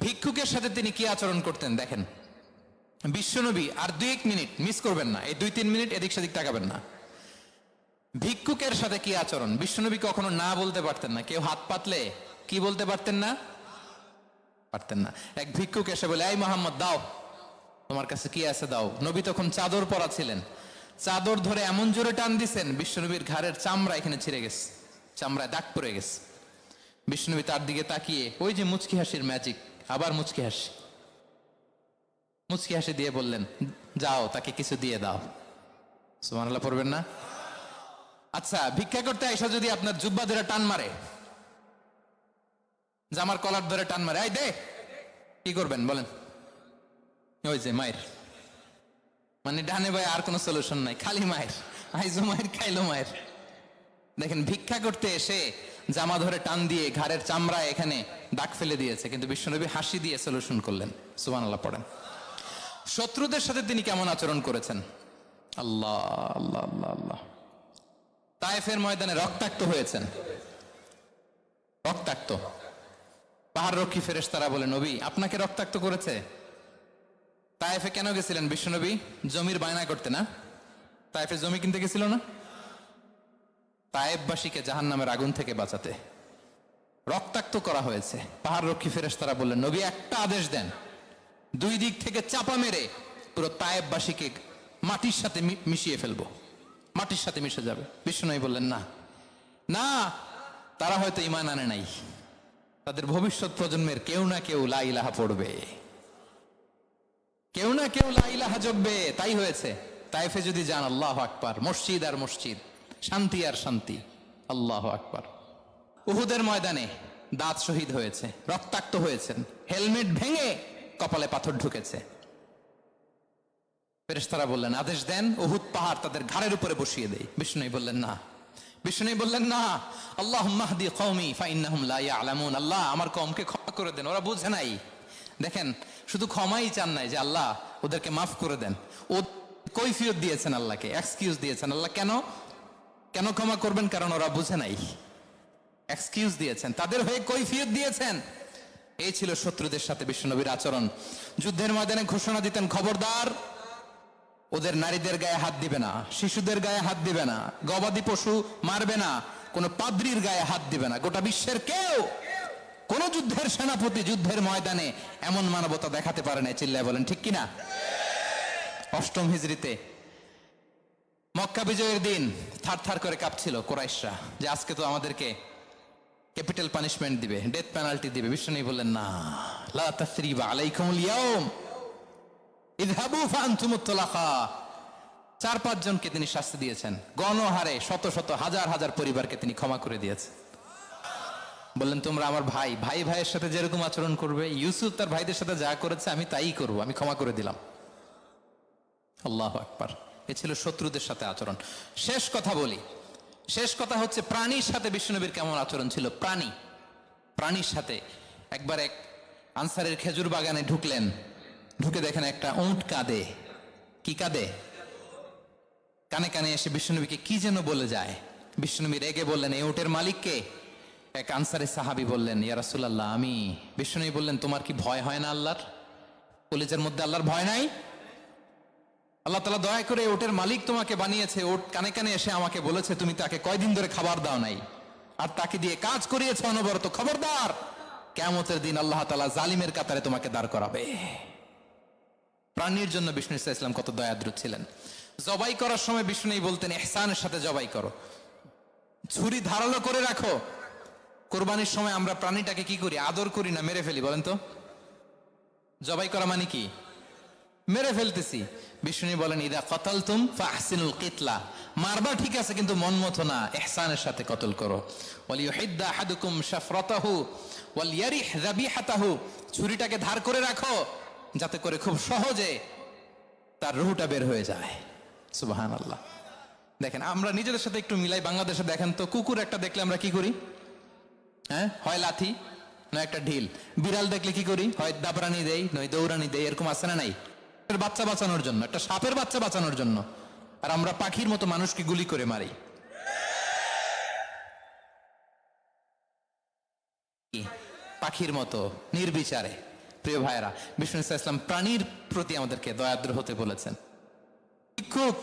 ভিক্ষুকের সাথে তিনি কি আচরণ করতেন দেখেন। বিশ্বনবী আর 2-1 মিনিট মিস করবেন না, এই 2-3 মিনিট এদিক সেদিক তাকাবেন না। ভিক্ষুকের সাথে কি আচরণ, বিশ্বনবী কখনো না বলতে পারতেন না। কেউ হাত পাতলে কি বলতে পারতেন না? পারতেন না। এক ভিক্ষুক এসে বলে, এই মোহাম্মদ দাও, তোমার কাছে কি আছে দাও। নবী তখন চাদর পরা ছিলেন, চাদর ধরে এমন জোরে টান দিছেন বিশ্বনবীর ঘাড়ের চামড়া এখানে ছিঁড়ে গেছে, চামড়ায় দাগ পড়ে গেছে। বিশ্বনবী তার দিকে তাকিয়ে ওই যে মুচকি হাসির ম্যাজিক, আবার মুচকি হাসি দিয়ে বললেন, যাও তাকে কিছু দিয়ে দাও। সুবহানাল্লাহ পড়বেন না? আচ্ছা, ভিক্ষা করতে আইসা যদি আপনার জুব্বা ধরে টান মারে, জামার কলার ধরে টান মারে, এই দে, কি করবেন বলেন? ওই যে মায়ের, মানে ডানে ভাই আর কোনো সলিউশন নাই, খালি মায়ের, আইজো মায়ের খাইলো মায়ের। দেখেন, ভিক্ষা করতে এসে জামা ধরে টান দিয়ে ঘাড়ের চামড়া এখানে দাগ ফেলে দিয়েছে, কিন্তু বিশ্বনবী হাসি দিয়ে সলিউশন করলেন। সুবহানাল্লাহ পড়েন। শত্রুদের সাথে তিনি কেমন আচরণ করেছেন? আল্লাহ আল্লাহ আল্লাহ আল্লাহ। তায়েফের ময়দানে রক্তাক্ত হয়েছেন, রক্তাক্ত। পাহাড় রক্ষী ফেরেশতারা বলে, নবী আপনাকে রক্তাক্ত করেছে? তায়েফে কেন গেছিলেন বিশ্বনবী? জমির বায়না করতে না? তায়েফে জমি কিনতে গেছিল না? তায়েফবাসীকে জাহান্নামের আগুন থেকে বাঁচাতে রক্তাক্ত করা হয়েছে। পাহাড় রক্ষী ফেরেশতারা বললেন, নবী একটা আদেশ দেন, 2 দিক থেকে চাপা মেরে পুরো তায়েফবাসীকে মাটির সাথে মিশিয়ে ফেলবো, মাটির সাথে মিশে যাবে। বিশ্বনবী বললেন, না না, তারা হয়তো ঈমান আনে নাই, তাদের ভবিষ্যৎ প্রজন্মের কেউ না কেউ লা ইলাহা পড়বে, কেউ না কেউ লা ইলাহা জপবে, তাই হয়েছে। তায়েফে যদি যান, আল্লাহু আকবার, মসজিদ আর মসজিদ, শান্তি আর শান্তি, আল্লাহু আকবার। উহুদের ময়দানে দাঁত শহীদ হয়েছে, রক্তাক্ত হয়েছেন, হেলমেট ভেঙে কপালে পাথর ঢুকেছে। ফেরেশতারা বললেন, আদেশ দেন উহুদ পাহাড় তাদের ঘাড়ের উপরে বসিয়ে দেই। বিষ্ণু বললেন না, বিষ্ণু বললেন না, আল্লাহুম্মা হদি কওমি ফাইন্নাহুম লা ইয়ালামুন, আল্লাহ আমার কওমকে ক্ষমা করে দেন, ওরা বুঝে নাই। দেখেন, শুধু ক্ষমাই চান নাই যে আল্লাহ ওদেরকে মাফ করে দেন, ও কৈফিয়ত দিয়েছেন আল্লাহকে, এক্সকিউজ দিয়েছেন। আল্লাহ কেন কেন ক্ষমা করবেন? কারণ ওরা বুঝে নাই, এক্সকিউজ দিয়েছেন, তাদের হয়ে কৈফিয়ত দিয়েছেন। এই ছিল শত্রুদের সাথে বিশ্বনবীর আচরণ। যুদ্ধের ময়দানে ঘোষণা দিতেন, খবরদার ওদের নারীদের গায়ে হাত দিবে না, শিশুদের গায়ে হাত দিবে না, গবাদি পশু মারবে না, কোন পাদ্রীর গায়ে হাত দিবে না। গোটা বিশ্বের কেউ, কোন যুদ্ধের সেনাপতি যুদ্ধের ময়দানে এমন মানবতা দেখাতে পারে না। চিল্লায় বলেন ঠিক কিনা? 8ম হিজরিতে মক্কা বিজয়ের দিন থার করে কাঁপছিল কুরাইশরা, যে আজকে তো আমাদেরকে ক্যাপিটাল পানিশমেন্ট দিবে, ডেথ পেনাল্টি দিবে। বিশ্বনবী বললেন, না, লা তাসরিবা আলাইকুমুল ইয়াউম ইযহাবু ফাআনতুমুত তুলাকা। 4-5 জনকে তিনি শাস্তি দিয়েছেন, গণহারে শত শত হাজার হাজার পরিবারকে তিনি ক্ষমা করে দিয়েছেন। বললেন, তোমরা আমার ভাই, ভাই ভাইয়ের সাথে যেরকম আচরণ করবে, ইউসুফ তার ভাইদের সাথে যা করেছে আমি তাই করব, আমি ক্ষমা করে দিলাম। আল্লাহু আকবার। এ ছিল শত্রুদের সাথে আচরণ। শেষ কথা বলি, শেষ কথা হচ্ছে প্রাণীর সাথে বিশ্বনবীর কেমন আচরণ ছিল। প্রাণীর সাথে একবার এক আনসারের খেজুর বাগানে ঢুকলেন, ঢুকে দেখেন একটা উট কাঁদে। কি কাঁদে? কানে কানে এসে বিশ্বনবীকে কি যেন বলে যায়। বিশ্বনবী রেগে বললেন, এই উটের মালিক কে? এক আনসারী সাহাবী বললেন, ইয়া রাসূলুল্লাহ আমি। বিশ্বনবী বললেন, তোমার কি ভয় হয় না আল্লাহর? কলিজার মধ্যে আল্লাহর ভয় নাই? আল্লাহ তাআলা দয়া করে ওটের মালিক তোমাকে বানিয়েছে, ওট কানে কানে এসে আমাকে বলেছে তুমি তাকে কয়দিন ধরে খাবার দাও নাই, আর তাকে দিয়ে কাজ করিয়েছে অনবরত। খবরদার, কিয়ামতের দিন আল্লাহ তাআলা জালিমের কাতারে তোমাকে দাঁড় করাবে। প্রাণীর জন্য বিষ্ণু ইসলাম কত দয়াদ্র ছিলেন। জবাই করার সময় বিষ্ণু বলতেন, ইহসানের সাথে জবাই করো, ছুরি ধারালো করে রাখো। কোরবানির সময় আমরা প্রাণীটাকে কি করি? আদর করি না, মেরে ফেলি। বলেন তো, জবাই করা মানে কি? মেরে ফেলতেছি। বিষ্ণু বলেন, ইদা কতালতুম ফাহসিনুল কিতলা, মারবা ঠিক আছে কিন্তু মন মতো না, ইহসানের সাথে কতল করো। ওয়ালিয়ুহিদ্দা আহাদুকুম শাফরাতাহু ওয়ালিয়ারিহ যাবিহাতাহু, ছুরিটাকে ধার করে রাখো যাতে করে খুব সহজে তার রুহটা বের হয়ে যায়। সুবহানাল্লাহ। দেখেন, আমরা নিজেদের সাথে একটু মিলাই। বাংলাদেশে দেখেন তো, কুকুর একটা দেখলে আমরা কি করি? হ্যাঁ, হয় লাথি নয় একটা ঢিল। বিড়াল দেখলে কি করি? হয় দাবরানি দেই নয় দৌড়ানি দেই। এরকম আছে না নাই? বাচ্চা বাঁচানোর জন্য, একটা সাপের বাচ্চা বাঁচানোর জন্য। আর আমরা পাখির মতো মানুষকে গুলি করে মারি। পাখির মতো নির্বিচারে প্রিয় ভাইয়েরা, বিষ্ণু ইসলাম প্রাণীর প্রতি আমাদেরকে দয়াদ্র হতে বলেছেন। ভিক্ষুক